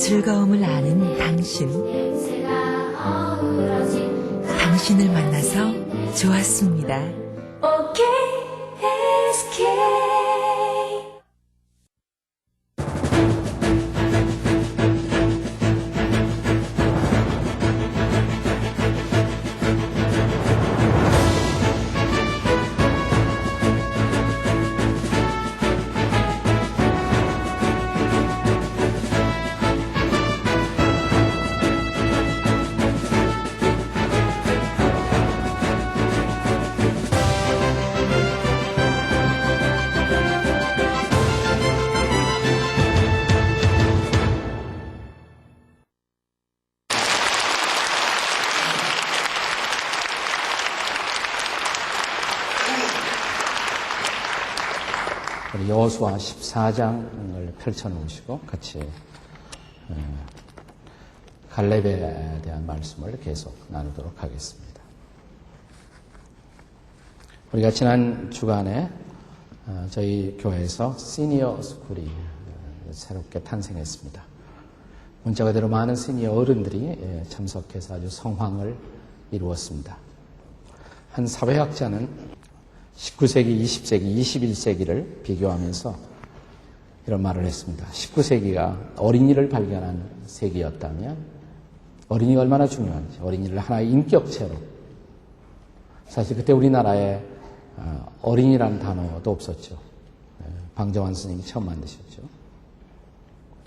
즐거움을 아는 당신. 당신을 만나서 좋았습니다. 우리 여호수아 14장을 펼쳐놓으시고 같이 갈렙에 대한 말씀을 계속 나누도록 하겠습니다. 우리가 지난 주간에 저희 교회에서 시니어 스쿨이 새롭게 탄생했습니다. 문자 그대로 많은 시니어 어른들이 참석해서 아주 성황을 이루었습니다. 한 사회학자는 19세기, 20세기, 21세기를 비교하면서 이런 말을 했습니다. 19세기가 어린이를 발견한 세기였다면 어린이가 얼마나 중요한지, 어린이를 하나의 인격체로, 사실 그때 우리나라에 어린이라는 단어도 없었죠. 방정환 스님이 처음 만드셨죠.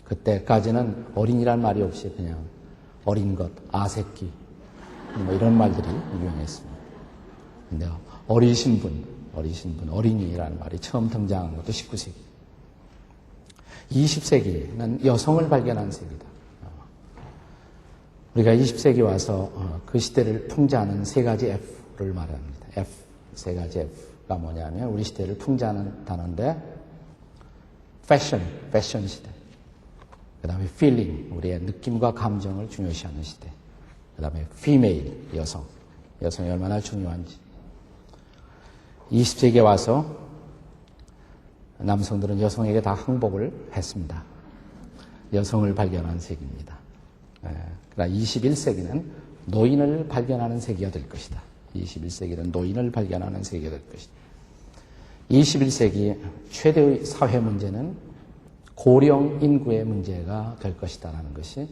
그때까지는 어린이란 말이 없이 그냥 어린 것, 아새끼 뭐 이런 말들이 유행했습니다. 근데 어리신 분, 어린이라는 말이 처음 등장한 것도 19세기. 20세기는 여성을 발견한 세기다. 우리가 20세기 와서 그 시대를 풍자하는 세 가지 F를 말합니다. F, 세 가지 F가 뭐냐면 우리 시대를 풍자하는 단어인데 패션 시대. 그 다음에 feeling, 우리의 느낌과 감정을 중요시하는 시대. 그 다음에 female, 여성이 얼마나 중요한지. 20세기에 와서 남성들은 여성에게 다 항복을 했습니다. 여성을 발견한 세기입니다. 그러나 21세기는 노인을 발견하는 세기가 될 것이다. 21세기는 노인을 발견하는 세기가 될 것이다. 21세기 최대의 사회 문제는 고령 인구의 문제가 될 것이다라는 것이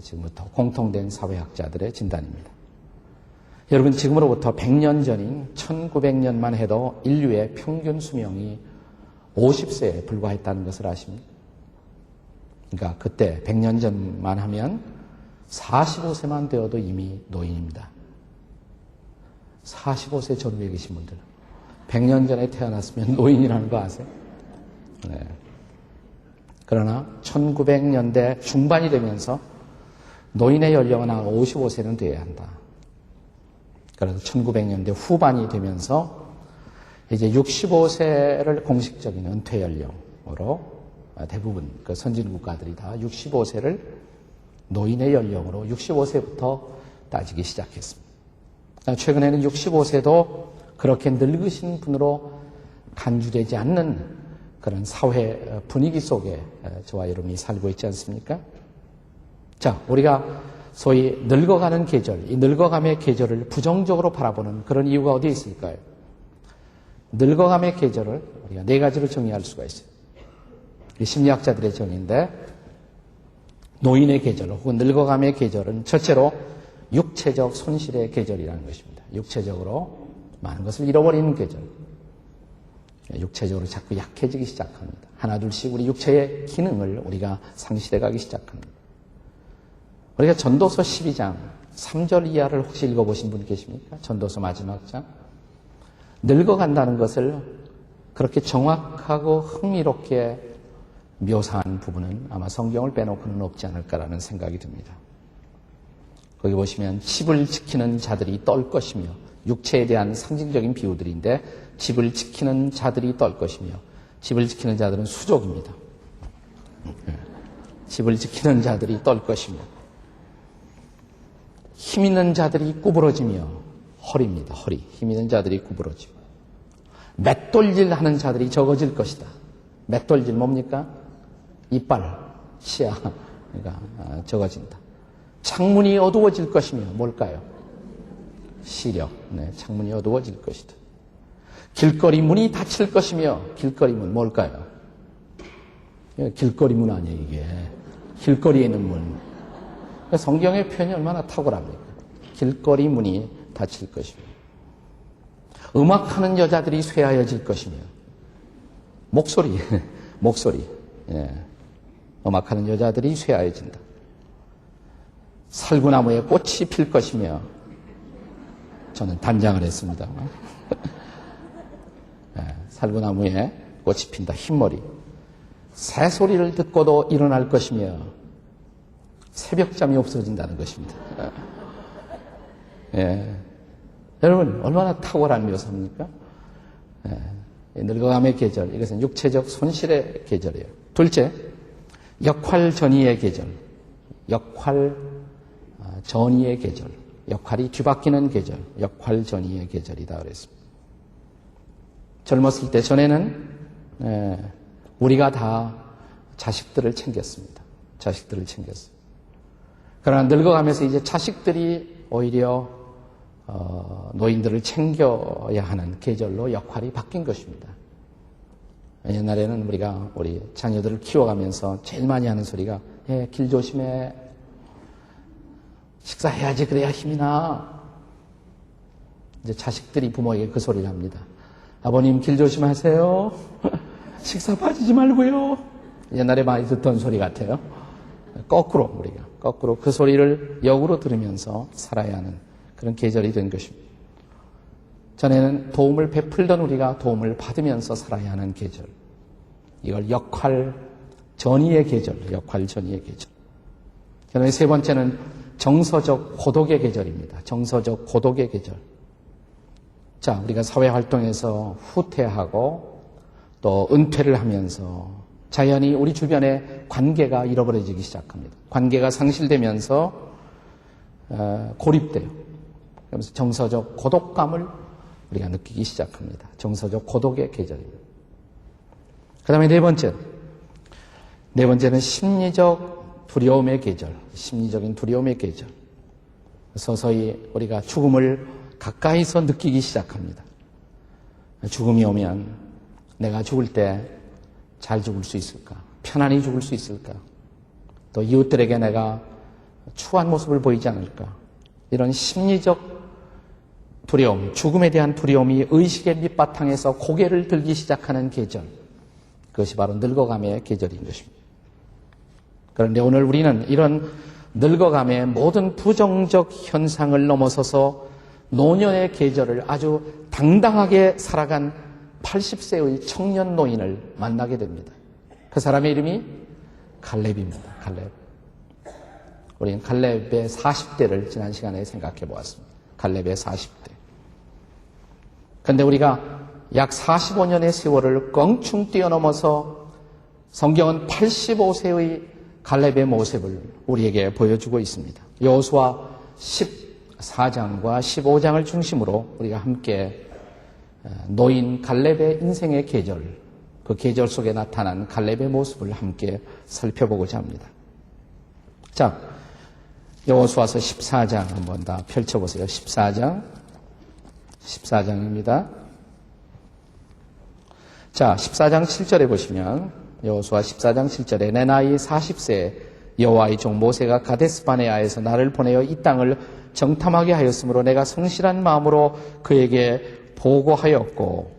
지금부터 공통된 사회학자들의 진단입니다. 여러분, 지금으로부터 100년 전인 1900년만 해도 인류의 평균 수명이 50세에 불과했다는 것을 아십니까? 그러니까 그때 100년 전만 하면 45세만 되어도 이미 노인입니다. 45세 전후에 계신 분들, 100년 전에 태어났으면 노인이라는 거 아세요? 네. 그러나 1900년대 중반이 되면서 노인의 연령은 한 55세는 돼야 한다. 그래서 1900년대 후반이 되면서 이제 65세를 공식적인 은퇴 연령으로 대부분 그 선진 국가들이 다 65세를 노인의 연령으로 65세부터 따지기 시작했습니다. 최근에는 65세도 그렇게 늙으신 분으로 간주되지 않는 그런 사회 분위기 속에 저와 여러분이 살고 있지 않습니까? 자, 우리가 소위 늙어가는 계절, 이 늙어감의 계절을 부정적으로 바라보는 그런 이유가 어디에 있을까요? 늙어감의 계절을 우리가 네 가지로 정의할 수가 있어요. 이 심리학자들의 정의인데, 노인의 계절 혹은 늙어감의 계절은 첫째로 육체적 손실의 계절이라는 것입니다. 육체적으로 많은 것을 잃어버리는 계절. 육체적으로 자꾸 약해지기 시작합니다. 하나둘씩 우리 육체의 기능을 우리가 상실해가기 시작합니다. 우리가 전도서 12장 3절 이하를 혹시 읽어보신 분 계십니까? 전도서 마지막 장. 늙어간다는 것을 그렇게 정확하고 흥미롭게 묘사한 부분은 아마 성경을 빼놓고는 없지 않을까라는 생각이 듭니다. 거기 보시면 집을 지키는 자들이 떨 것이며, 육체에 대한 상징적인 비유들인데 집을 지키는 자들이 떨 것이며, 집을 지키는 자들은 수족입니다. 집을 지키는 자들이 떨 것이며, 힘 있는 자들이 구부러지며, 허리입니다. 허리. 힘 있는 자들이 구부러지고, 맷돌질 하는 자들이 적어질 것이다. 맷돌질 뭡니까? 이빨, 치아. 그러니까 적어진다. 창문이 어두워질 것이며 뭘까요? 시력. 네, 창문이 어두워질 것이다. 길거리 문이 닫힐 것이며 길거리 문 뭘까요? 길거리 문 아니에요, 이게. 길거리에 있는 문. 성경의 표현이 얼마나 탁월합니까? 길거리 문이 닫힐 것이며 음악하는 여자들이 쇠하여질 것이며 목소리. 예. 음악하는 여자들이 쇠하여진다. 살구나무에 꽃이 필 것이며 저는 단장을 했습니다. 예, 살구나무에 꽃이 핀다. 흰머리. 새소리를 듣고도 일어날 것이며 새벽잠이 없어진다는 것입니다. 예. 여러분 얼마나 탁월한 묘사입니까? 예. 늙어감의 계절, 이것은 육체적 손실의 계절이에요. 둘째, 역할 전이의 계절. 역할 전이의 계절. 역할이 뒤바뀌는 계절. 역할 전이의 계절이다 그랬습니다. 젊었을 때 전에는 우리가 다 자식들을 챙겼습니다. 자식들을 챙겼어요. 그러나 늙어가면서 이제 자식들이 오히려 노인들을 챙겨야 하는 계절로 역할이 바뀐 것입니다. 옛날에는 우리가 우리 자녀들을 키워가면서 제일 많이 하는 소리가 길 조심해. 식사해야지 그래야 힘이 나. 이제 자식들이 부모에게 그 소리를 합니다. 아버님 길 조심하세요. 식사 빠지지 말고요. 옛날에 많이 듣던 소리 같아요. 거꾸로 우리가 거꾸로 그 소리를 역으로 들으면서 살아야 하는 그런 계절이 된 것입니다. 전에는 도움을 베풀던 우리가 도움을 받으면서 살아야 하는 계절. 이걸 역할 전이의 계절, 역할 전이의 계절. 그다음에 세 번째는 정서적 고독의 계절입니다. 정서적 고독의 계절. 자, 우리가 사회활동에서 후퇴하고 또 은퇴를 하면서 자연히 우리 주변의 관계가 잃어버려지기 시작합니다. 관계가 상실되면서 고립돼요. 그러면서 정서적 고독감을 우리가 느끼기 시작합니다. 정서적 고독의 계절입니다. 그 다음에 네 번째는 심리적 두려움의 계절, 심리적인 두려움의 계절. 서서히 우리가 죽음을 가까이서 느끼기 시작합니다. 죽음이 오면 내가 죽을 때 잘 죽을 수 있을까? 편안히 죽을 수 있을까? 또 이웃들에게 내가 추한 모습을 보이지 않을까? 이런 심리적 두려움, 죽음에 대한 두려움이 의식의 밑바탕에서 고개를 들기 시작하는 계절. 그것이 바로 늙어감의 계절인 것입니다. 그런데 오늘 우리는 이런 늙어감의 모든 부정적 현상을 넘어서서 노년의 계절을 아주 당당하게 살아간 80세의 청년 노인을 만나게 됩니다. 그 사람의 이름이 갈렙입니다. 갈렙. 우리는 갈렙의 40대를 지난 시간에 생각해 보았습니다. 갈렙의 40대. 그런데 우리가 약 45년의 세월을 껑충 뛰어넘어서 성경은 85세의 갈렙의 모습을 우리에게 보여주고 있습니다. 여호수아 14장과 15장을 중심으로 우리가 함께 노인 갈렙의 인생의 계절, 그 계절 속에 나타난 갈렙의 모습을 함께 살펴보고자 합니다. 자, 여호수아서 14장 한번 다 펼쳐보세요. 14장입니다. 자, 14장 7절에 보시면 여호수아 14장 7절에 내 나이 40세 여호와의 종 모세가 가데스바네아에서 나를 보내어 이 땅을 정탐하게 하였으므로 내가 성실한 마음으로 그에게 보고하였고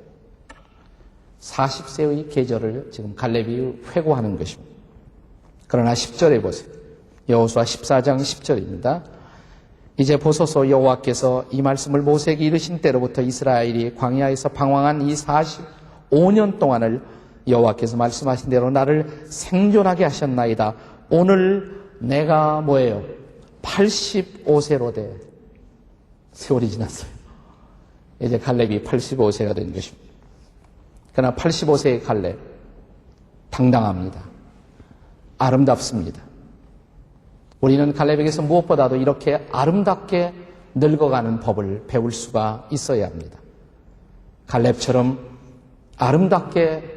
40세의 계절을 지금 갈렙이 회고하는 것입니다. 그러나 10절에 보세요. 여호수아 14장 10절입니다. 이제 보소서 여호와께서 이 말씀을 모세에게 이르신 때로부터 이스라엘이 광야에서 방황한 이 45년 동안을 여호와께서 말씀하신 대로 나를 생존하게 하셨나이다. 오늘 내가 뭐예요? 85세로 돼. 세월이 지났어요. 이제 갈렙이 85세가 된 것입니다. 그러나 85세의 갈렙 당당합니다. 아름답습니다. 우리는 갈렙에게서 무엇보다도 이렇게 아름답게 늙어가는 법을 배울 수가 있어야 합니다. 갈렙처럼 아름답게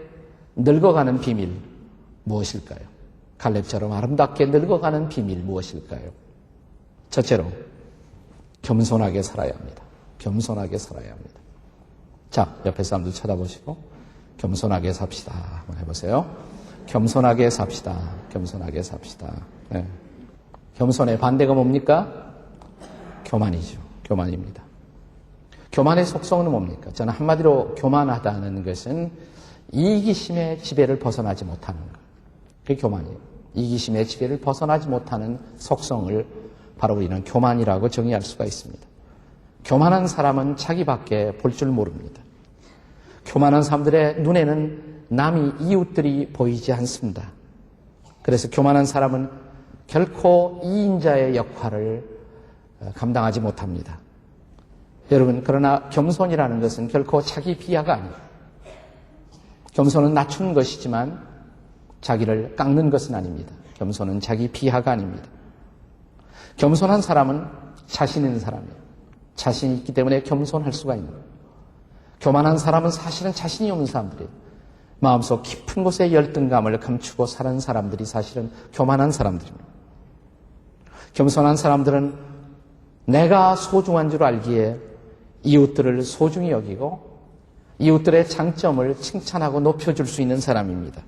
늙어가는 비밀 무엇일까요? 갈렙처럼 아름답게 늙어가는 비밀 무엇일까요? 첫째로 겸손하게 살아야 합니다. 겸손하게 살아야 합니다. 자, 옆에 사람들 쳐다보시고 겸손하게 삽시다. 한번 해보세요. 겸손하게 삽시다. 겸손하게 삽시다. 네. 겸손의 반대가 뭡니까? 교만이죠. 교만입니다. 교만의 속성은 뭡니까? 저는 한마디로 교만하다는 것은 이기심의 지배를 벗어나지 못하는 것. 그게 교만이에요. 이기심의 지배를 벗어나지 못하는 속성을 바로 우리는 교만이라고 정의할 수가 있습니다. 교만한 사람은 자기밖에 볼 줄 모릅니다. 교만한 사람들의 눈에는 남이 이웃들이 보이지 않습니다. 그래서 교만한 사람은 결코 이인자의 역할을 감당하지 못합니다. 여러분, 그러나 겸손이라는 것은 결코 자기 비하가 아니에요. 겸손은 낮추는 것이지만 자기를 깎는 것은 아닙니다. 겸손은 자기 비하가 아닙니다. 겸손한 사람은 자신 있는 사람이에요. 자신이 있기 때문에 겸손할 수가 있는 거예요. 교만한 사람은 사실은 자신이 없는 사람들이에요. 마음속 깊은 곳에 열등감을 감추고 사는 사람들이 사실은 교만한 사람들입니다. 겸손한 사람들은 내가 소중한 줄 알기에 이웃들을 소중히 여기고 이웃들의 장점을 칭찬하고 높여줄 수 있는 사람입니다.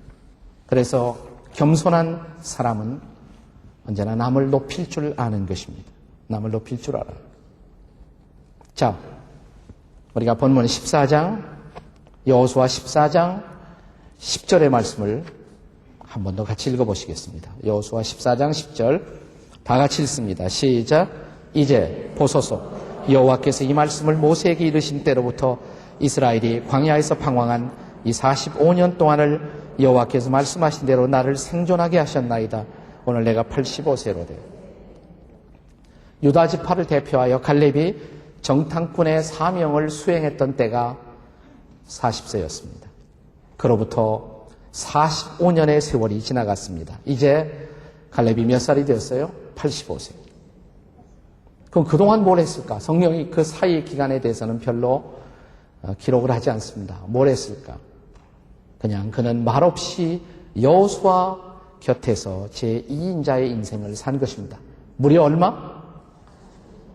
그래서 겸손한 사람은 언제나 남을 높일 줄 아는 것입니다. 남을 높일 줄 알아요. 자, 우리가 본문 14장, 여호수아 14장 10절의 말씀을 한 번 더 같이 읽어보시겠습니다. 여호수아 14장 10절 다 같이 읽습니다. 시작. 이제 보소서 여호와께서 이 말씀을 모세에게 이르신 때로부터 이스라엘이 광야에서 방황한 이 45년 동안을 여호와께서 말씀하신 대로 나를 생존하게 하셨나이다. 오늘 내가 85세로 돼. 유다 지파를 대표하여 갈렙이 정탐꾼의 사명을 수행했던 때가 40세였습니다. 그로부터 45년의 세월이 지나갔습니다. 이제 갈렙이 몇 살이 되었어요? 85세. 그럼 그동안 뭘 했을까? 성경이 그 사이 기간에 대해서는 별로 기록을 하지 않습니다. 뭘 했을까? 그냥 그는 말없이 여호수아 곁에서 제2인자의 인생을 산 것입니다. 무려 얼마?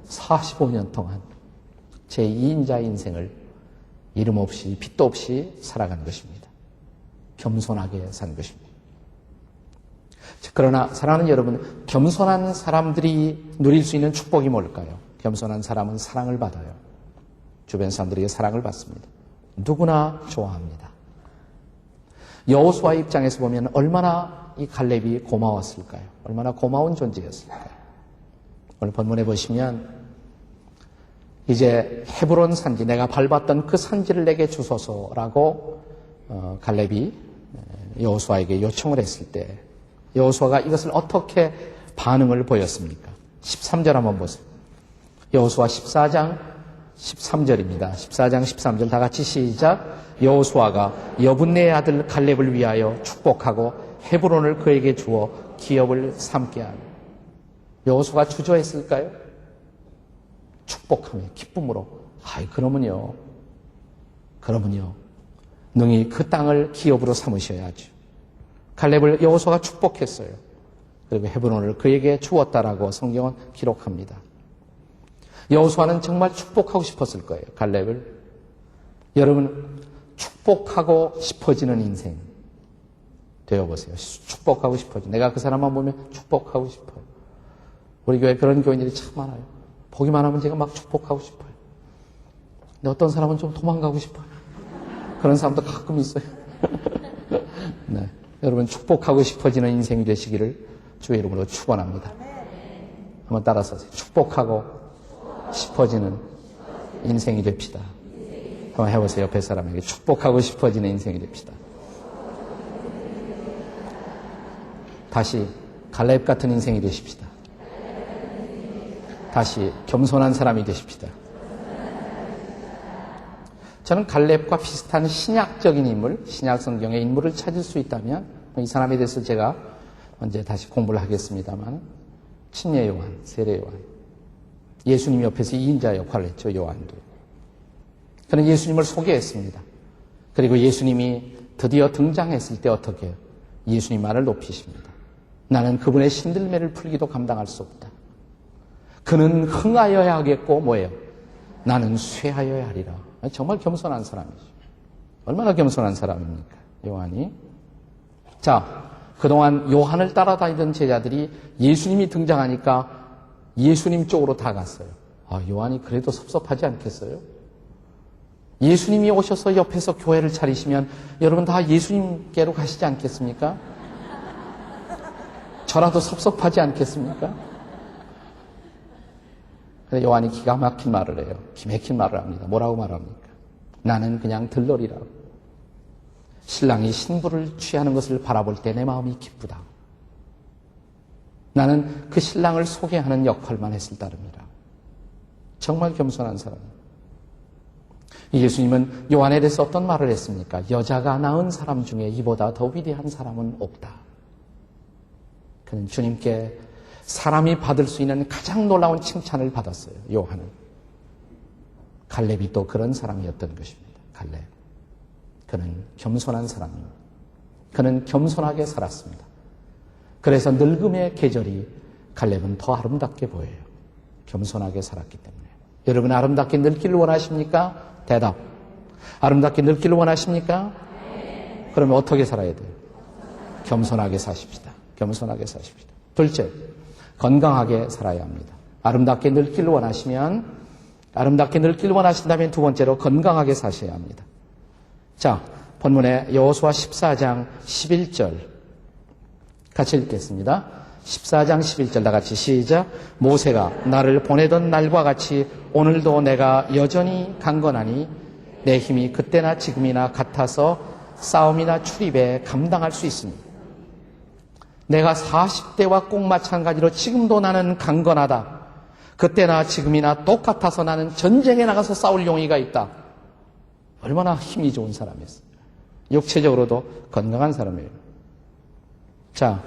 45년 동안 제2인자의 인생을 이름 없이 빛도 없이 살아간 것입니다. 겸손하게 산 것입니다. 그러나 사랑하는 여러분, 겸손한 사람들이 누릴 수 있는 축복이 뭘까요? 겸손한 사람은 사랑을 받아요. 주변 사람들에게 사랑을 받습니다. 누구나 좋아합니다. 여호수아의 입장에서 보면 얼마나 이 갈렙이 고마웠을까요? 얼마나 고마운 존재였을까요? 오늘 본문에 보시면 이제 헤브론 산지, 내가 밟았던 그 산지를 내게 주소서라고 갈렙이 여호수아에게 요청을 했을 때 여호수아가 이것을 어떻게 반응을 보였습니까? 13절 한번 보세요. 여호수아 14장 13절입니다. 14장 13절 다 같이 시작. 여호수아가 여분네의 아들 갈렙을 위하여 축복하고 헤브론을 그에게 주어 기업을 삼게 하며. 여호수아가 주저했을까요? 축복하며 기쁨으로. 그러면요. 능히 그 땅을 기업으로 삼으셔야죠. 갈렙을 여호수아가 축복했어요. 그리고 헤브론을 그에게 주었다라고 성경은 기록합니다. 여호수아는 정말 축복하고 싶었을 거예요. 갈렙을. 여러분, 축복하고 싶어지는 인생 되어보세요. 축복하고 싶어져. 내가 그 사람만 보면 축복하고 싶어요. 우리 교회 그런 교인들이 참 많아요. 보기만 하면 제가 막 축복하고 싶어요. 근데 어떤 사람은 좀 도망가고 싶어요. 그런 사람도 가끔 있어요. 네. 여러분, 축복하고 싶어지는 인생이 되시기를 주의 이름으로 축원합니다. 한번 따라서 축복하고 싶어지는 인생이 됩시다. 한번 해보세요. 옆에 사람에게 축복하고 싶어지는 인생이 됩시다. 다시 갈렙 같은 인생이 되십시다. 다시 겸손한 사람이 되십시다. 저는 갈렙과 비슷한 신약적인 인물, 신약 성경의 인물을 찾을 수 있다면 이 사람에 대해서 제가 언제 다시 공부를 하겠습니다만 침례 요한, 세례 요한, 예수님 옆에서 2인자 역할을 했죠. 요한도. 그는 예수님을 소개했습니다. 그리고 예수님이 드디어 등장했을 때 어떻게 해요? 예수님만을 높이십니다. 나는 그분의 신들매를 풀기도 감당할 수 없다. 그는 흥하여야 하겠고 뭐예요? 나는 쇠하여야 하리라. 정말 겸손한 사람이죠. 얼마나 겸손한 사람입니까? 요한이. 자, 그동안 요한을 따라다니던 제자들이 예수님이 등장하니까 예수님 쪽으로 다 갔어요. 요한이 그래도 섭섭하지 않겠어요? 예수님이 오셔서 옆에서 교회를 차리시면 여러분 다 예수님께로 가시지 않겠습니까? 저라도 섭섭하지 않겠습니까? 근데 요한이 기가 막힌 말을 해요. 기막힌 말을 합니다. 뭐라고 말합니까? 나는 그냥 들러리라고. 신랑이 신부를 취하는 것을 바라볼 때 내 마음이 기쁘다. 나는 그 신랑을 소개하는 역할만 했을 따름이라. 정말 겸손한 사람입니다. 예수님은 요한에 대해서 어떤 말을 했습니까? 여자가 낳은 사람 중에 이보다 더 위대한 사람은 없다. 그는 주님께 사람이 받을 수 있는 가장 놀라운 칭찬을 받았어요. 요한은. 갈렙이 또 그런 사람이었던 것입니다. 갈렙. 그는 겸손한 사람입니다. 그는 겸손하게 살았습니다. 그래서 늙음의 계절이 갈렙은 더 아름답게 보여요. 겸손하게 살았기 때문에. 여러분 아름답게 늙기를 원하십니까? 대답. 아름답게 늙기를 원하십니까? 네. 그러면 어떻게 살아야 돼요? 겸손하게 사십시다. 겸손하게 사십시다. 둘째, 건강하게 살아야 합니다. 아름답게 늙기를 원하신다면 두 번째로 건강하게 사셔야 합니다. 자, 본문의 여호수아 14장 11절 같이 읽겠습니다. 14장 11절 다 같이 시작. 모세가 나를 보내던 날과 같이 오늘도 내가 여전히 강건하니 내 힘이 그때나 지금이나 같아서 싸움이나 출입에 감당할 수 있습니다. 내가 40대와 꼭 마찬가지로 지금도 나는 강건하다. 그때나 지금이나 똑같아서 나는 전쟁에 나가서 싸울 용의가 있다. 얼마나 힘이 좋은 사람이었어요. 육체적으로도 건강한 사람이에요. 자,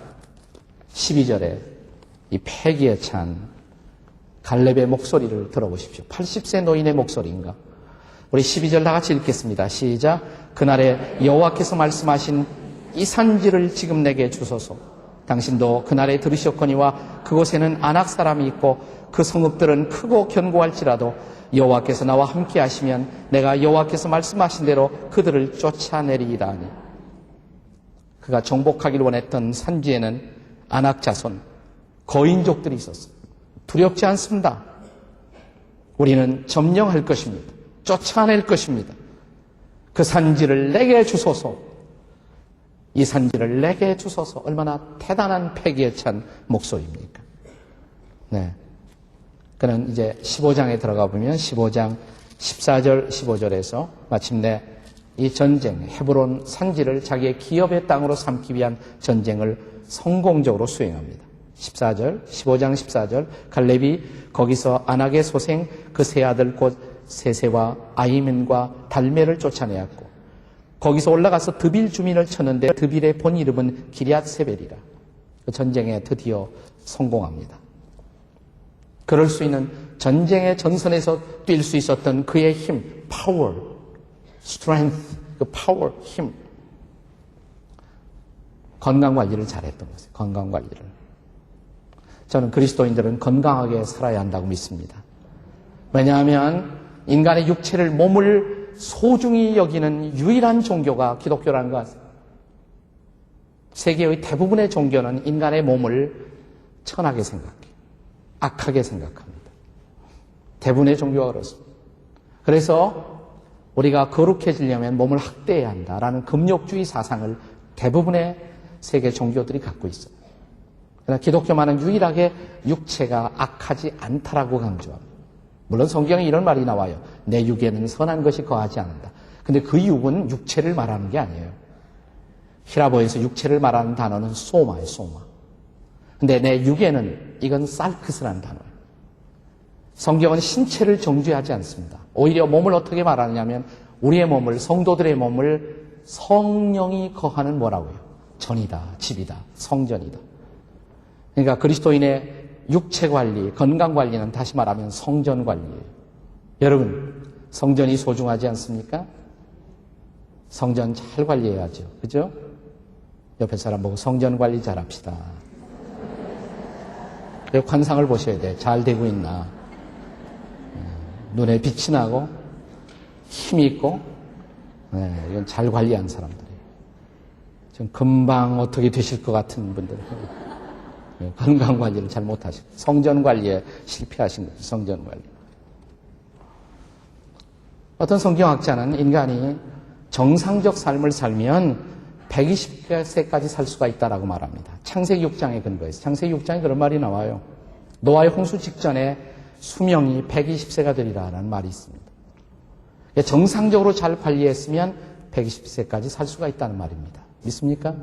12절에 이 패기에 찬 갈렙의 목소리를 들어보십시오. 80세 노인의 목소리인가? 우리 12절 다 같이 읽겠습니다. 시작. 그날에 여호와께서 말씀하신 이 산지를 지금 내게 주소서. 당신도 그날에 들으셨거니와 그곳에는 아낙 사람이 있고 그 성읍들은 크고 견고할지라도 여호와께서 나와 함께 하시면 내가 여호와께서 말씀하신 대로 그들을 쫓아내리이다 하니. 그가 정복하기를 원했던 산지에는 아낙 자손, 거인족들이 있었어요. 두렵지 않습니다. 우리는 점령할 것입니다. 쫓아낼 것입니다. 그 산지를 내게 주소서. 이 산지를 내게 주소서. 얼마나 대단한 패기에 찬 목소리입니까? 네. 그는 이제 15장에 들어가 보면 15장 14절 15절에서 마침내 이 전쟁, 헤브론 산지를 자기의 기업의 땅으로 삼기 위한 전쟁을 성공적으로 수행합니다. 14절, 15장 14절, 갈렙이 거기서 아낙의 소생 그 세 아들 곧 세세와 아이멘과 달메를 쫓아내었고 거기서 올라가서 드빌 주민을 쳤는데 드빌의 본 이름은 기럇세벨이라. 그 전쟁에 드디어 성공합니다. 그럴 수 있는 전쟁의 전선에서 뛸 수 있었던 그의 힘, 파워, strength, 그 파워, 힘. 건강관리를 잘했던 거예요. 건강관리를. 저는 그리스도인들은 건강하게 살아야 한다고 믿습니다. 왜냐하면 인간의 육체를, 몸을 소중히 여기는 유일한 종교가 기독교라는 것 아세요? 세계의 대부분의 종교는 인간의 몸을 천하게 생각해요. 악하게 생각합니다. 대부분의 종교가 그렇습니다. 그래서 우리가 거룩해지려면 몸을 학대해야 한다라는 금욕주의 사상을 대부분의 세계 종교들이 갖고 있어요. 그러나 기독교만은 유일하게 육체가 악하지 않다라고 강조합니다. 물론 성경에 이런 말이 나와요. 내 육에는 선한 것이 거하지 않는다. 근데 그 육은 육체를 말하는 게 아니에요. 히라보에서 육체를 말하는 단어는 소마예요, 소마. 근데 내 육에는 이건 살크스라는 단어예요. 성경은 신체를 정죄하지 않습니다. 오히려 몸을 어떻게 말하느냐면 우리의 몸을, 성도들의 몸을 성령이 거하는 뭐라고요? 전이다, 집이다, 성전이다. 그러니까 그리스도인의 육체 관리, 건강 관리는 다시 말하면 성전 관리예요. 여러분, 성전이 소중하지 않습니까? 성전 잘 관리해야죠. 그죠? 옆에 사람 보고 성전 관리 잘합시다. 그리고 관상을 보셔야 돼. 잘 되고 있나. 눈에 빛이 나고 힘이 있고, 이건 잘 관리한 사람들이에요. 좀 금방 어떻게 되실 것 같은 분들. 건강 관리를 잘 못하시고 성전 관리에 실패하신 거죠. 성전 관리. 어떤 성경학자는 인간이 정상적 삶을 살면 120세까지 살 수가 있다라고 말합니다. 창세기 6장에 근거해서. 창세기 6장에 그런 말이 나와요. 노아의 홍수 직전에 수명이 120세가 되리라라는 말이 있습니다. 정상적으로 잘 관리했으면 120세까지 살 수가 있다는 말입니다. 믿습니까?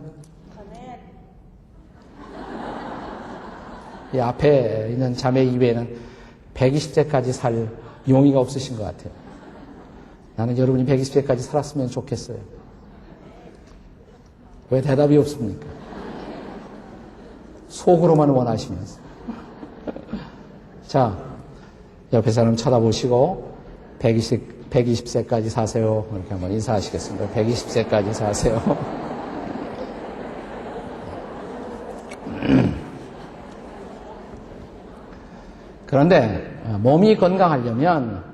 이 앞에 있는 자매 이외에는 120세까지 살 용의가 없으신 것 같아요. 나는 여러분이 120세까지 살았으면 좋겠어요. 왜 대답이 없습니까? 속으로만 원하시면서. 자, 옆에 사람 쳐다보시고 120세까지 사세요. 이렇게 한번 인사하시겠습니다. 120세까지 사세요. 그런데 몸이 건강하려면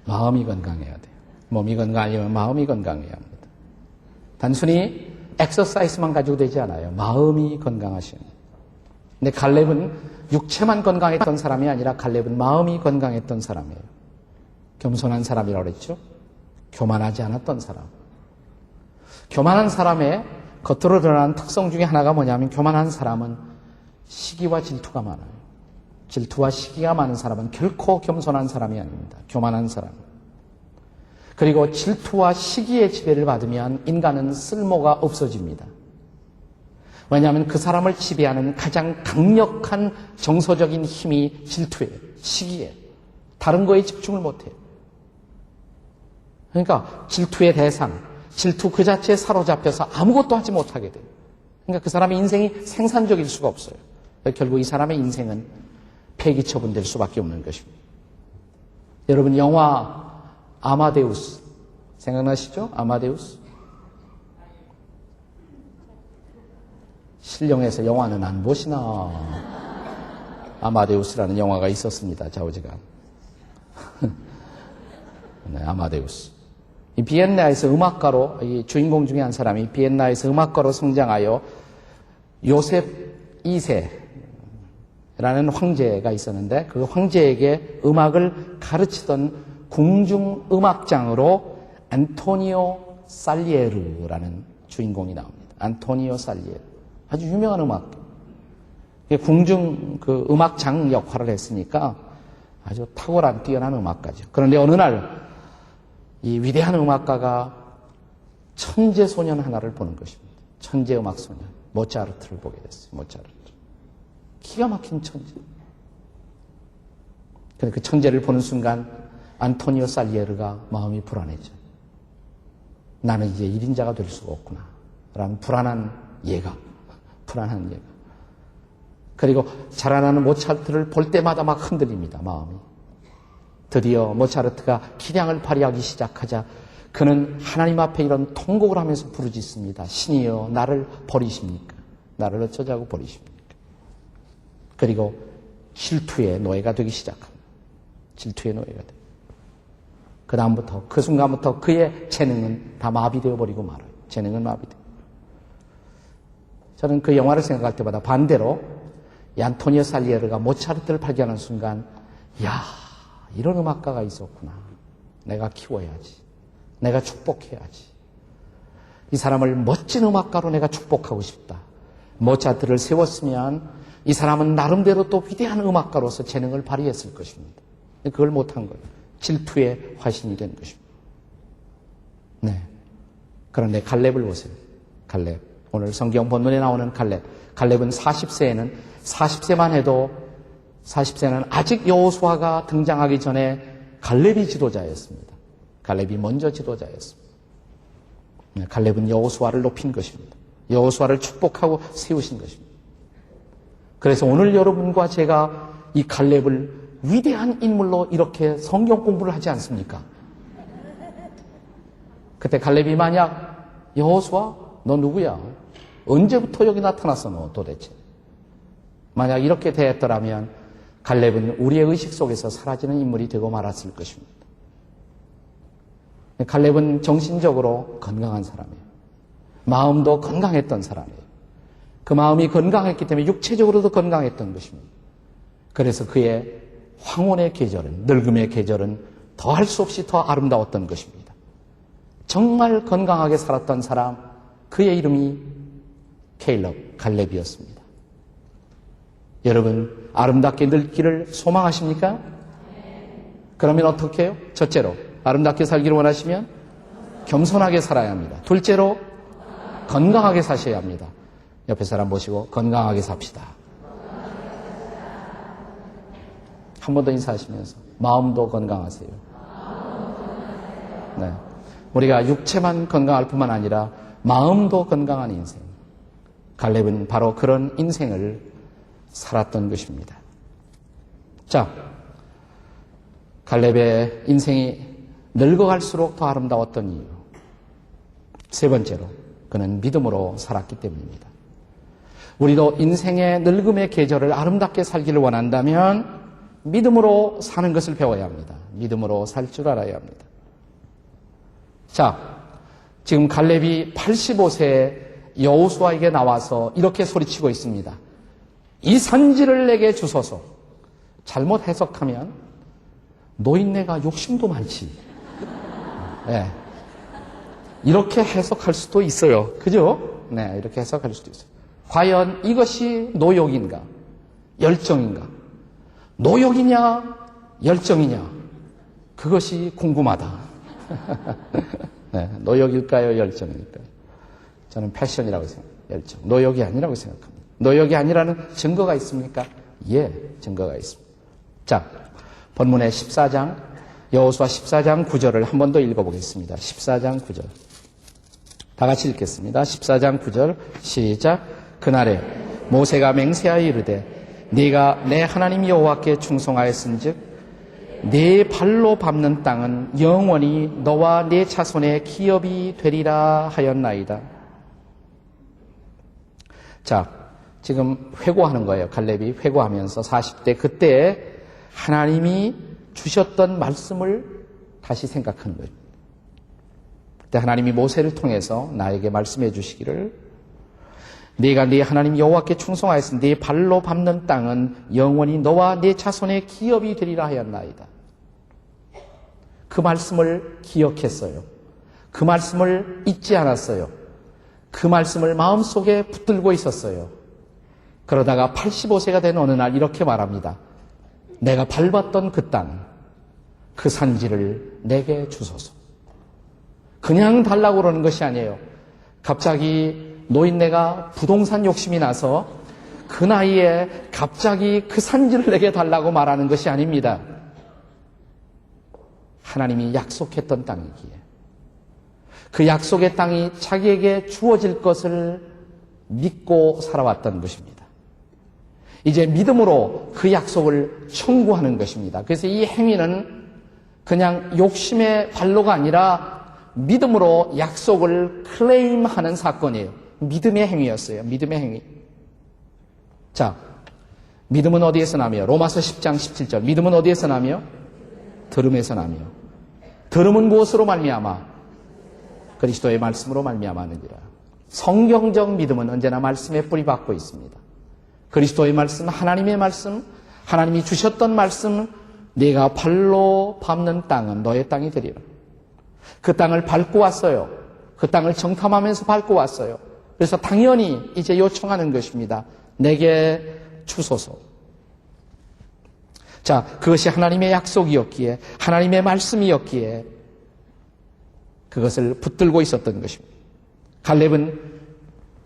마음이 건강해야 돼요. 몸이 건강하려면 마음이 건강해야 합니다. 단순히 엑서사이즈만 가지고 되지 않아요. 마음이 건강하셔야 합니다. 근데 갈렙은 육체만 건강했던 사람이 아니라 갈렙은 마음이 건강했던 사람이에요. 겸손한 사람이라고 그랬죠. 교만하지 않았던 사람. 교만한 사람의 겉으로 드러나는 특성 중에 하나가 뭐냐면 교만한 사람은 시기와 질투가 많아요. 질투와 시기가 많은 사람은 결코 겸손한 사람이 아닙니다. 교만한 사람. 그리고 질투와 시기의 지배를 받으면 인간은 쓸모가 없어집니다. 왜냐하면 그 사람을 지배하는 가장 강력한 정서적인 힘이 질투예요. 시기예요. 다른 거에 집중을 못해요. 그러니까 질투의 대상, 질투 그 자체에 사로잡혀서 아무것도 하지 못하게 돼요. 그러니까 그 사람의 인생이 생산적일 수가 없어요. 결국 이 사람의 인생은 폐기 처분될 수밖에 없는 것입니다. 여러분 영화 아마데우스 생각나시죠? 아마데우스? 신령해서 영화는 안 보시나? 아마데우스라는 영화가 있었습니다. 좌우지간. 네, 아마데우스. 이 비엔나에서 음악가로, 이 주인공 중에 한 사람이 비엔나에서 음악가로 성장하여 요셉 2세라는 황제가 있었는데 그 황제에게 음악을 가르치던 궁중음악장으로 안토니오 살리에르라는 주인공이 나옵니다. 안토니오 살리에르. 아주 유명한 음악. 궁중 그 음악장 역할을 했으니까 아주 탁월한 뛰어난 음악가죠. 그런데 어느 날 이 위대한 음악가가 천재 소년 하나를 보는 것입니다. 천재 음악 소년 모차르트를 보게 됐어요. 모차르트. 기가 막힌 천재. 그런데 그 천재를 보는 순간 안토니오 살리에르가 마음이 불안해져. 나는 이제 1인자가 될 수가 없구나. 라는 불안한 예감. 그리고 자라나는 모차르트를 볼 때마다 막 흔들립니다. 마음이. 드디어 모차르트가 기량을 발휘하기 시작하자 그는 하나님 앞에 이런 통곡을 하면서 부르짖습니다. 신이여 나를 버리십니까? 나를 어쩌자고 버리십니까? 그리고 질투의 노예가 되기 시작합니다. 질투의 노예가 돼요. 그 다음부터 그 순간부터 그의 재능은 다 마비되어 버리고 말아요. 재능은 마비돼요. 저는 그 영화를 생각할 때마다 반대로 이 안토니오 살리에르가 모차르트를 발견하는 순간 이야 이런 음악가가 있었구나. 내가 키워야지. 내가 축복해야지. 이 사람을 멋진 음악가로 내가 축복하고 싶다. 모차르트를 세웠으면 이 사람은 나름대로 또 위대한 음악가로서 재능을 발휘했을 것입니다. 그걸 못한 거예요. 질투의 화신이 된 것입니다. 네. 그런데 갈렙을 보세요. 갈렙. 오늘 성경 본문에 나오는 갈렙. 갈렙은 40세만 해도 40세는 아직 여호수아가 등장하기 전에 갈렙이 지도자였습니다. 갈렙이 먼저 지도자였습니다. 갈렙은 여호수아를 높인 것입니다. 여호수아를 축복하고 세우신 것입니다. 그래서 오늘 여러분과 제가 이 갈렙을 위대한 인물로 이렇게 성경 공부를 하지 않습니까? 그때 갈렙이 만약 여호수아 너 누구야? 언제부터 여기 나타났어 너 도대체? 만약 이렇게 되었더라면 갈렙은 우리의 의식 속에서 사라지는 인물이 되고 말았을 것입니다. 갈렙은 정신적으로 건강한 사람이에요. 마음도 건강했던 사람이에요. 그 마음이 건강했기 때문에 육체적으로도 건강했던 것입니다. 그래서 그의 황혼의 계절은, 늙음의 계절은 더할 수 없이 더 아름다웠던 것입니다. 정말 건강하게 살았던 사람, 그의 이름이 케일럽, 갈렙이었습니다. 여러분, 아름답게 늙기를 소망하십니까? 그러면 어떻게 해요? 첫째로, 아름답게 살기를 원하시면 겸손하게 살아야 합니다. 둘째로, 건강하게 사셔야 합니다. 옆에 사람 보시고 건강하게 삽시다. 한 번 더 인사하시면서 마음도 건강하세요. 네. 우리가 육체만 건강할 뿐만 아니라 마음도 건강한 인생. 갈렙은 바로 그런 인생을 살았던 것입니다. 자, 갈렙의 인생이 늙어갈수록 더 아름다웠던 이유. 세 번째로, 그는 믿음으로 살았기 때문입니다. 우리도 인생의 늙음의 계절을 아름답게 살기를 원한다면 믿음으로 사는 것을 배워야 합니다. 믿음으로 살 줄 알아야 합니다. 자, 지금 갈렙이 85세 여호수아에게 나와서 이렇게 소리치고 있습니다. 이 산지를 내게 주소서. 잘못 해석하면 노인네가 욕심도 많지. 네. 이렇게 해석할 수도 있어요. 그죠? 네, 이렇게 해석할 수도 있어요. 과연 이것이 노욕인가? 열정인가? 노욕이냐? 열정이냐? 그것이 궁금하다. 네, 노욕일까요? 열정일까요? 저는 패션이라고 생각합니다. 열정. 노욕이 아니라고 생각합니다. 노욕이 아니라는 증거가 있습니까? 예, 증거가 있습니다. 자, 본문의 14장, 여호수아 14장 9절을 한 번 더 읽어보겠습니다. 14장 9절. 다 같이 읽겠습니다. 14장 9절 시작. 그날에 모세가 맹세하여 이르되 네가 내 하나님 여호와께 충성하였은즉 네 발로 밟는 땅은 영원히 너와 네 자손의 기업이 되리라 하였나이다. 자, 지금 회고하는 거예요. 갈렙이 회고하면서 40대 그때 하나님이 주셨던 말씀을 다시 생각한 거예요. 그때 하나님이 모세를 통해서 나에게 말씀해 주시기를 네가 네 하나님 여호와께 충성하였으니 네 발로 밟는 땅은 영원히 너와 네 자손의 기업이 되리라 하였나이다. 그 말씀을 기억했어요. 그 말씀을 잊지 않았어요. 그 말씀을 마음속에 붙들고 있었어요. 그러다가 85세가 된 어느 날 이렇게 말합니다. 내가 밟았던 그 땅, 그 산지를 내게 주소서. 그냥 달라고 그러는 것이 아니에요. 갑자기 노인네가 부동산 욕심이 나서 그 나이에 갑자기 그 산지를 내게 달라고 말하는 것이 아닙니다. 하나님이 약속했던 땅이기에 그 약속의 땅이 자기에게 주어질 것을 믿고 살아왔던 것입니다. 이제 믿음으로 그 약속을 청구하는 것입니다. 그래서 이 행위는 그냥 욕심의 발로가 아니라 믿음으로 약속을 클레임하는 사건이에요. 믿음의 행위였어요. 믿음의 행위. 자, 믿음은 어디에서 나며? 로마서 10장 17절. 믿음은 어디에서 나며? 들음에서 나며. 들음은 무엇으로 말미암아? 그리스도의 말씀으로 말미암았느니라. 성경적 믿음은 언제나 말씀에 뿌리박고 있습니다. 그리스도의 말씀, 하나님의 말씀, 하나님이 주셨던 말씀, 네가 발로 밟는 땅은 너의 땅이 되리라. 그 땅을 밟고 왔어요. 그 땅을 정탐하면서 밟고 왔어요. 그래서 당연히 이제 요청하는 것입니다. 내게 주소서. 자, 그것이 하나님의 약속이었기에, 하나님의 말씀이었기에 그것을 붙들고 있었던 것입니다. 갈렙은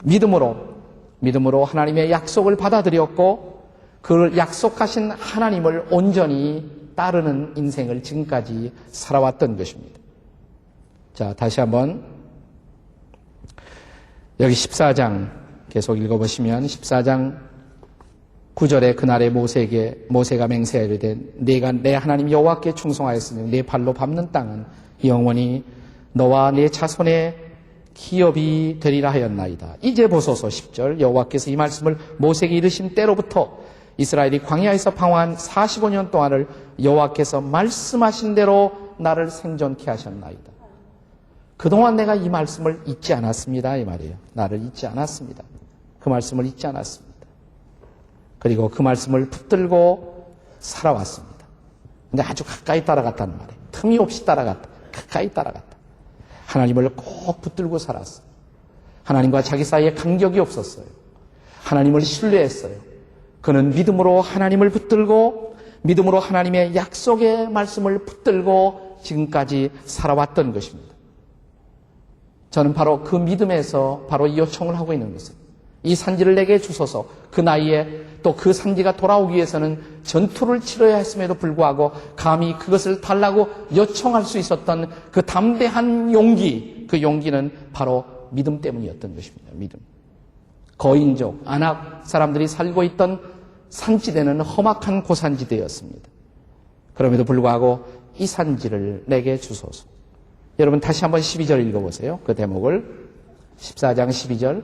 믿음으로 하나님의 약속을 받아들였고 그를 약속하신 하나님을 온전히 따르는 인생을 지금까지 살아왔던 것입니다. 자, 다시 한번 여기 14장 계속 읽어보시면 14장 9절에 그날에 모세가 맹세하이르되 네가 내 하나님 여호와께 충성하였으니 네 발로 밟는 땅은 영원히 너와 네 자손의 기업이 되리라 하였나이다. 이제 보소서 10절 여호와께서 이 말씀을 모세에게 이르신 때로부터 이스라엘이 광야에서 방황한 45년 동안을 여호와께서 말씀하신 대로 나를 생존케 하셨나이다. 그동안 내가 이 말씀을 잊지 않았습니다. 이 말이에요. 나를 잊지 않았습니다. 그 말씀을 잊지 않았습니다. 그리고 그 말씀을 붙들고 살아왔습니다. 근데 아주 가까이 따라갔다는 말이에요. 틈이 없이 따라갔다. 가까이 따라갔다. 하나님을 꼭 붙들고 살았어요. 하나님과 자기 사이에 간격이 없었어요. 하나님을 신뢰했어요. 그는 믿음으로 하나님을 붙들고 믿음으로 하나님의 약속의 말씀을 붙들고 지금까지 살아왔던 것입니다. 저는 바로 그 믿음에서 바로 이 요청을 하고 있는 것입니다. 이 산지를 내게 주소서. 그 나이에 또 그 산지가 돌아오기 위해서는 전투를 치러야 했음에도 불구하고 감히 그것을 달라고 요청할 수 있었던 그 담대한 용기, 그 용기는 바로 믿음 때문이었던 것입니다. 믿음. 거인족, 아낙 사람들이 살고 있던 산지대는 험악한 고산지대였습니다. 그럼에도 불구하고 이 산지를 내게 주소서. 여러분 다시 한번 12절 읽어보세요. 그 대목을 14장 12절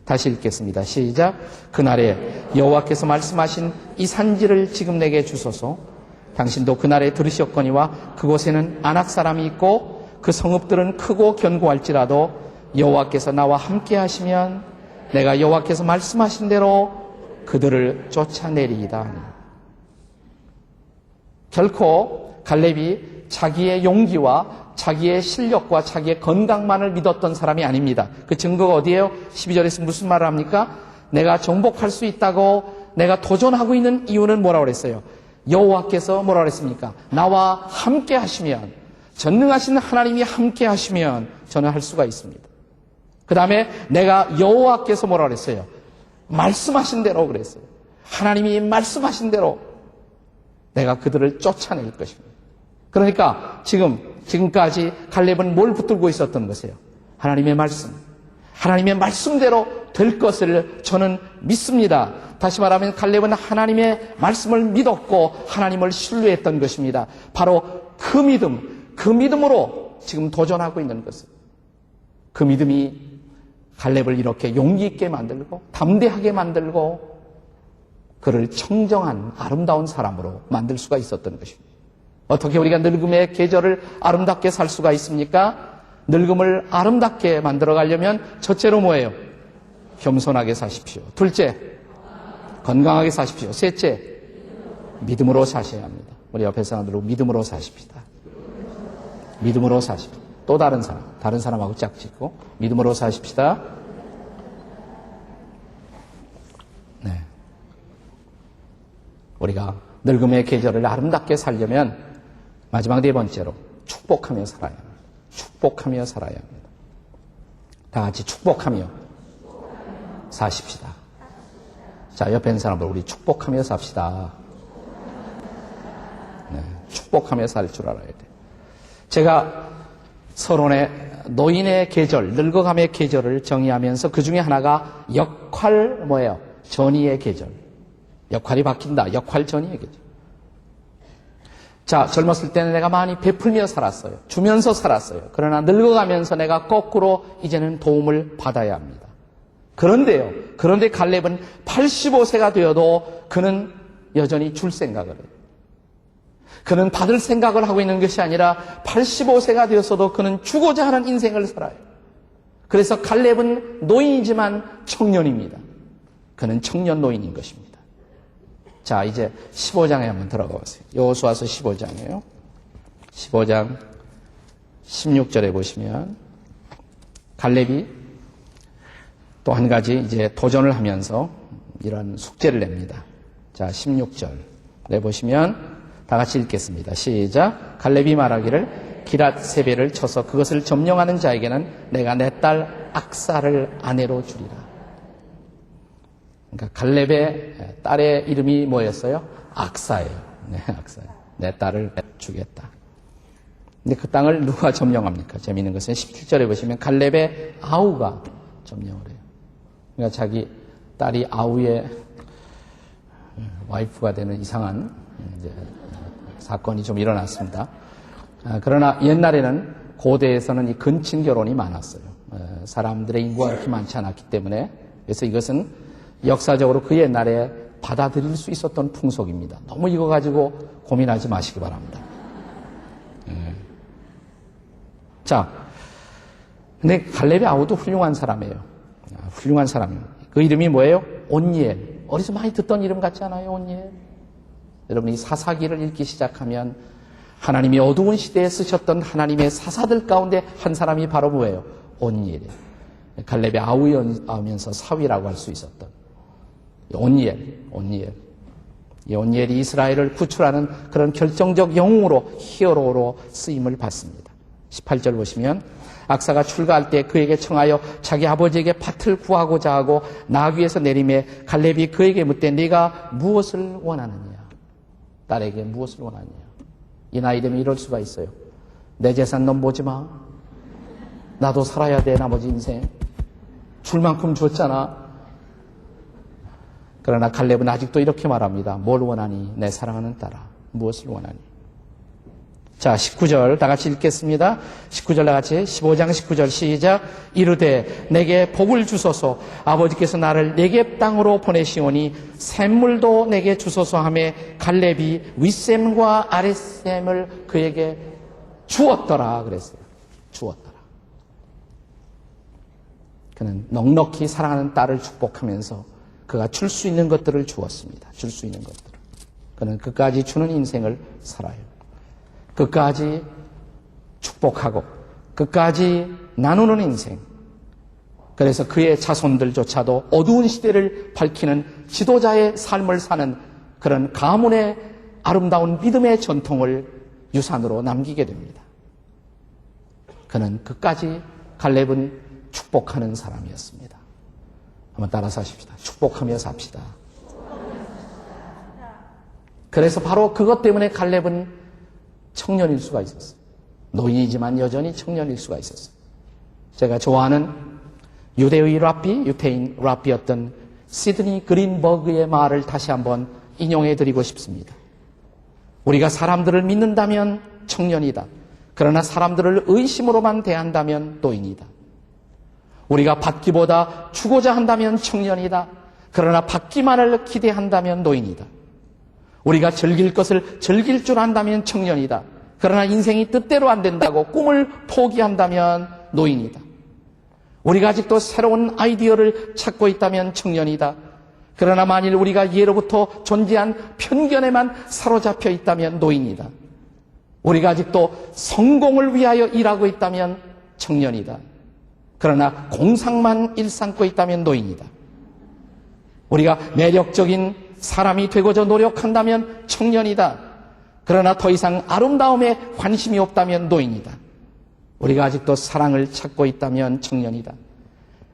다시 읽겠습니다. 시작. 그날에 여호와께서 말씀하신 이 산지를 지금 내게 주소서. 당신도 그날에 들으셨거니와 그곳에는 아낙 사람이 있고 그 성읍들은 크고 견고할지라도 여호와께서 나와 함께 하시면 내가 여호와께서 말씀하신 대로 그들을 쫓아내리이다. 결코 갈렙이 자기의 용기와 자기의 실력과 자기의 건강만을 믿었던 사람이 아닙니다. 그 증거가 어디예요? 12절에서 무슨 말을 합니까? 내가 정복할 수 있다고 내가 도전하고 있는 이유는 뭐라고 그랬어요? 여호와께서 뭐라고 그랬습니까? 나와 함께 하시면, 전능하신 하나님이 함께 하시면 저는 할 수가 있습니다. 그 다음에 내가 여호와께서 뭐라고 그랬어요? 말씀하신 대로 그랬어요. 하나님이 말씀하신 대로 내가 그들을 쫓아낼 것입니다. 그러니까 지금까지 갈렙은 뭘 붙들고 있었던 것이에요? 하나님의 말씀. 하나님의 말씀대로 될 것을 저는 믿습니다. 다시 말하면 갈렙은 하나님의 말씀을 믿었고 하나님을 신뢰했던 것입니다. 바로 그 믿음으로 지금 도전하고 있는 것을. 그 믿음이 갈렙을 이렇게 용기 있게 만들고 담대하게 만들고 그를 청정한 아름다운 사람으로 만들 수가 있었던 것입니다. 어떻게 우리가 늙음의 계절을 아름답게 살 수가 있습니까? 늙음을 아름답게 만들어 가려면 첫째로 뭐예요? 겸손하게 사십시오. 둘째, 건강하게 사십시오. 셋째, 믿음으로 사셔야 합니다. 우리 옆에 사람들은 믿음으로 사십시다. 믿음으로 사십시다. 또 다른 사람하고 짝짓고 믿음으로 사십시다. 네. 우리가 늙음의 계절을 아름답게 살려면 마지막 네 번째로 축복하며 살아야 합니다. 축복하며 살아야 합니다. 다 같이 축복하며 사십시다. 자, 옆에 있는 사람들 우리 축복하며 삽시다. 네, 축복하며 살 줄 알아야 돼. 제가 서론에 노인의 계절, 늙어감의 계절을 정의하면서 그 중에 하나가 역할 뭐예요? 전이의 계절. 역할이 바뀐다. 역할 전이의 계절. 자, 젊었을 때는 내가 많이 베풀며 살았어요. 주면서 살았어요. 그러나 늙어가면서 내가 거꾸로 이제는 도움을 받아야 합니다. 그런데 갈렙은 85세가 되어도 그는 여전히 줄 생각을 해요. 그는 받을 생각을 하고 있는 것이 아니라 85세가 되었어도 그는 주고자 하는 인생을 살아요. 그래서 갈렙은 노인이지만 청년입니다. 그는 청년 노인인 것입니다. 자, 이제 15장에 한번 들어가 보세요. 여호수아서 15장이에요. 15장 16절에 보시면 갈렙이 또 한 가지 이제 도전을 하면서 이런 숙제를 냅니다. 자, 16절 내보시면 다 같이 읽겠습니다. 시작. 갈렙이 말하기를 기랏 세배를 쳐서 그것을 점령하는 자에게는 내가 내 딸 악사를 아내로 주리라. 그러니까 갈렙의 딸의 이름이 뭐였어요? 악사예요. 네, 악사예요. 내 딸을 주겠다. 근데 그 땅을 누가 점령합니까? 재미있는 것은 17절에 보시면 갈렙의 아우가 점령을 해요. 그러니까 자기 딸이 아우의 와이프가 되는 이상한 이제 사건이 좀 일어났습니다. 그러나 옛날에는 고대에서는 이 근친 결혼이 많았어요. 사람들의 인구가 그렇게 많지 않았기 때문에. 그래서 이것은 역사적으로 그 옛날에 받아들일 수 있었던 풍속입니다. 너무 이거 가지고 고민하지 마시기 바랍니다. 자, 근데 갈렙의 아우도 훌륭한 사람이에요. 훌륭한 사람입니다. 그 이름이 뭐예요? 온니엘. 어디서 많이 듣던 이름 같지 않아요? 온니엘. 여러분이 사사기를 읽기 시작하면 하나님이 어두운 시대에 쓰셨던 하나님의 사사들 가운데 한 사람이 바로 뭐예요? 온니엘이에요. 갈렙의 아우면서 사위라고 할 수 있었던 온니엘. 이 온니엘이 이스라엘을 구출하는 그런 결정적 영웅으로, 히어로로 쓰임을 받습니다. 18절 보시면 악사가 출가할 때 그에게 청하여 자기 아버지에게 밭을 구하고자 하고 나귀에서 내림에 갈렙이 그에게 묻되 네가 무엇을 원하느냐? 딸에게 무엇을 원하느냐? 이 나이 되면 이럴 수가 있어요. 내 재산 넌 보지 마. 나도 살아야 돼, 나머지 인생. 줄 만큼 줬잖아. 그러나 갈렙은 아직도 이렇게 말합니다. 뭘 원하니? 내 사랑하는 딸아. 무엇을 원하니? 자, 19절 다 같이 읽겠습니다. 19절 다 같이 15장 19절 시작. 이르되 내게 복을 주소서. 아버지께서 나를 네겝 땅으로 보내시오니 샘물도 내게 주소서 하며 갈렙이 윗샘과 아랫샘을 그에게 주었더라 그랬어요. 주었더라. 그는 넉넉히 사랑하는 딸을 축복하면서 그가 줄 수 있는 것들을 주었습니다. 줄 수 있는 것들을. 그는 끝까지 주는 인생을 살아요. 끝까지 축복하고 끝까지 나누는 인생. 그래서 그의 자손들조차도 어두운 시대를 밝히는 지도자의 삶을 사는 그런 가문의 아름다운 믿음의 전통을 유산으로 남기게 됩니다. 그는 끝까지 갈렙은 축복하는 사람이었습니다. 한번 따라서 하십시다. 축복하며 삽시다. 그래서 바로 그것 때문에 갈렙은 청년일 수가 있었어요. 노인이지만 여전히 청년일 수가 있었어요. 제가 좋아하는 유대의 랍비, 유태인 랍비였던 시드니 그린버그의 말을 다시 한번 인용해 드리고 싶습니다. 우리가 사람들을 믿는다면 청년이다. 그러나 사람들을 의심으로만 대한다면 노인이다. 우리가 받기보다 주고자 한다면 청년이다. 그러나 받기만을 기대한다면 노인이다. 우리가 즐길 것을 즐길 줄 안다면 청년이다. 그러나 인생이 뜻대로 안 된다고 꿈을 포기한다면 노인이다. 우리가 아직도 새로운 아이디어를 찾고 있다면 청년이다. 그러나 만일 우리가 예로부터 존재한 편견에만 사로잡혀 있다면 노인이다. 우리가 아직도 성공을 위하여 일하고 있다면 청년이다. 그러나 공상만 일삼고 있다면 노인이다. 우리가 매력적인 사람이 되고자 노력한다면 청년이다. 그러나 더 이상 아름다움에 관심이 없다면 노인이다. 우리가 아직도 사랑을 찾고 있다면 청년이다.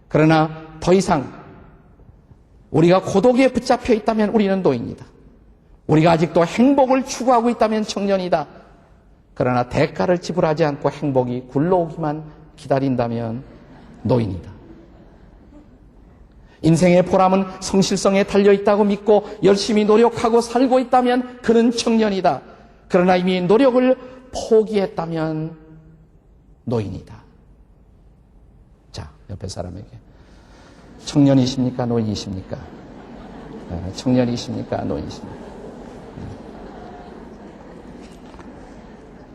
그러나 더 이상 우리가 고독에 붙잡혀 있다면 우리는 노인이다. 우리가 아직도 행복을 추구하고 있다면 청년이다. 그러나 대가를 지불하지 않고 행복이 굴러오기만 기다린다면 노인이다. 인생의 보람은 성실성에 달려있다고 믿고 열심히 노력하고 살고 있다면 그는 청년이다. 그러나 이미 노력을 포기했다면 노인이다. 자, 옆에 사람에게 청년이십니까? 노인이십니까? 청년이십니까? 노인이십니까?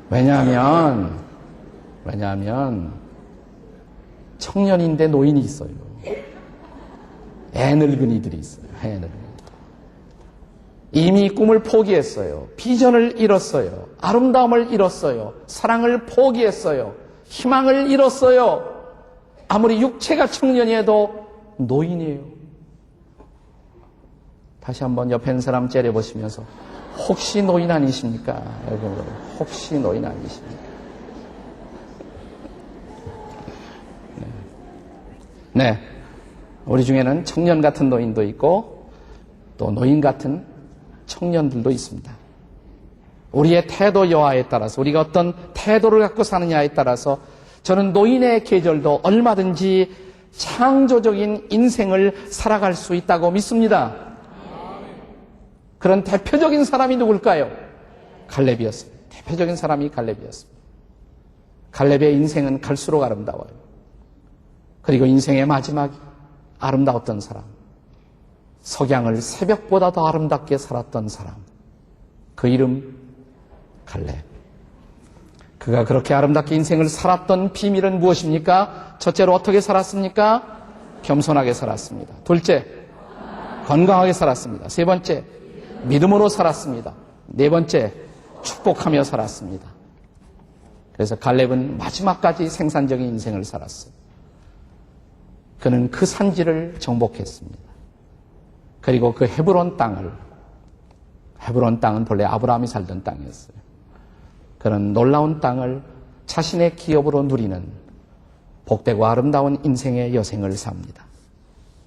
왜냐하면 청년인데 노인이 있어요. 애늙은이들이 있어요. 애늙은이. 이미 꿈을 포기했어요. 비전을 잃었어요. 아름다움을 잃었어요. 사랑을 포기했어요. 희망을 잃었어요. 아무리 육체가 청년이어도 노인이에요. 다시 한번 옆에 있는 사람 째려보시면서 혹시 노인 아니십니까? 여러분, 혹시 노인 아니십니까? 네. 우리 중에는 청년 같은 노인도 있고 또 노인 같은 청년들도 있습니다. 우리의 태도 여하에 따라서 우리가 어떤 태도를 갖고 사느냐에 따라서 저는 노인의 계절도 얼마든지 창조적인 인생을 살아갈 수 있다고 믿습니다. 그런 대표적인 사람이 누굴까요? 갈렙이었습니다. 대표적인 사람이 갈렙이었습니다. 갈렙의 인생은 갈수록 아름다워요. 그리고 인생의 마지막이 아름다웠던 사람, 석양을 새벽보다 더 아름답게 살았던 사람, 그 이름 갈렙. 그가 그렇게 아름답게 인생을 살았던 비밀은 무엇입니까? 첫째로 어떻게 살았습니까? 겸손하게 살았습니다. 둘째, 건강하게 살았습니다. 세 번째, 믿음으로 살았습니다. 네 번째, 축복하며 살았습니다. 그래서 갈렙은 마지막까지 생산적인 인생을 살았어요. 그는 그 산지를 정복했습니다. 그리고 그 헤브론 땅은 본래 아브라함이 살던 땅이었어요. 그런 놀라운 땅을 자신의 기업으로 누리는 복되고 아름다운 인생의 여생을 삽니다.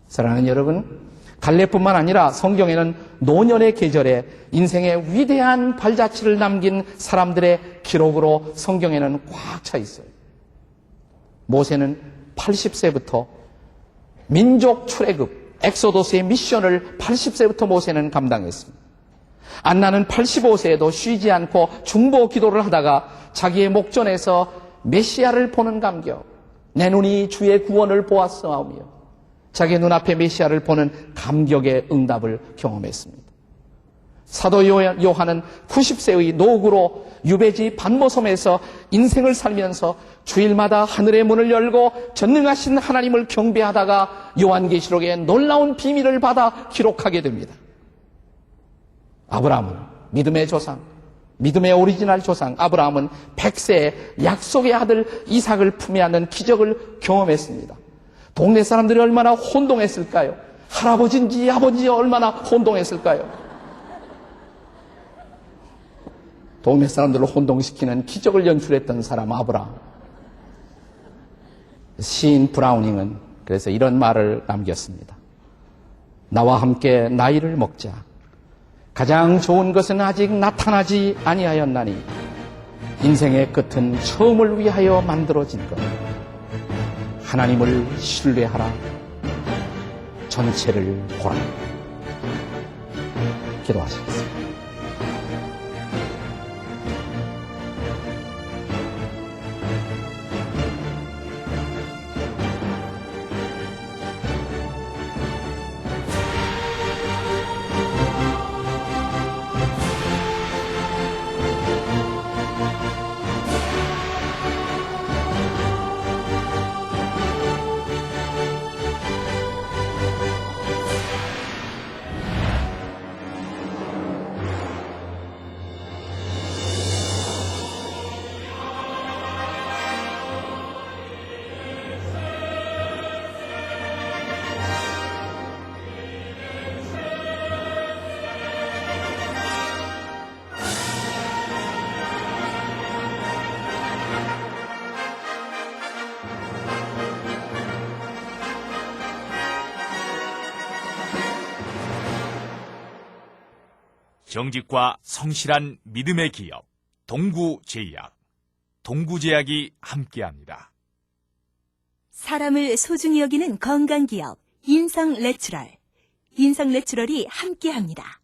사랑하는 여러분, 갈렙뿐만 아니라 성경에는 노년의 계절에 인생의 위대한 발자취를 남긴 사람들의 기록으로 성경에는 꽉 차 있어요. 모세는 80세부터 민족 출애굽, 엑소도스의 미션을 80세부터 모세는 감당했습니다. 안나는 85세에도 쉬지 않고 중보 기도를 하다가 자기의 목전에서 메시아를 보는 감격, 내 눈이 주의 구원을 보았사오며 자기 눈앞에 메시아를 보는 감격의 응답을 경험했습니다. 사도 요한은 90세의 노구로 유배지 반모섬에서 인생을 살면서 주일마다 하늘의 문을 열고 전능하신 하나님을 경배하다가 요한계시록의 놀라운 비밀을 받아 기록하게 됩니다. 아브라함은 믿음의 조상, 믿음의 오리지널 조상 아브라함은 100세에 약속의 아들 이삭을 품에 안는 기적을 경험했습니다. 동네 사람들이 얼마나 혼동했을까요? 할아버지인지 아버지 얼마나 혼동했을까요? 동네 사람들을 혼동시키는 기적을 연출했던 사람 아브라함. 시인 브라우닝은 그래서 이런 말을 남겼습니다. 나와 함께 나이를 먹자. 가장 좋은 것은 아직 나타나지 아니하였나니 인생의 끝은 처음을 위하여 만들어진 것. 하나님을 신뢰하라. 전체를 보라. 기도하시겠습니다. 정직과 성실한 믿음의 기업 동구제약, 동구제약이 함께합니다. 사람을 소중히 여기는 건강기업 인성내추럴, 인성내추럴이 함께합니다.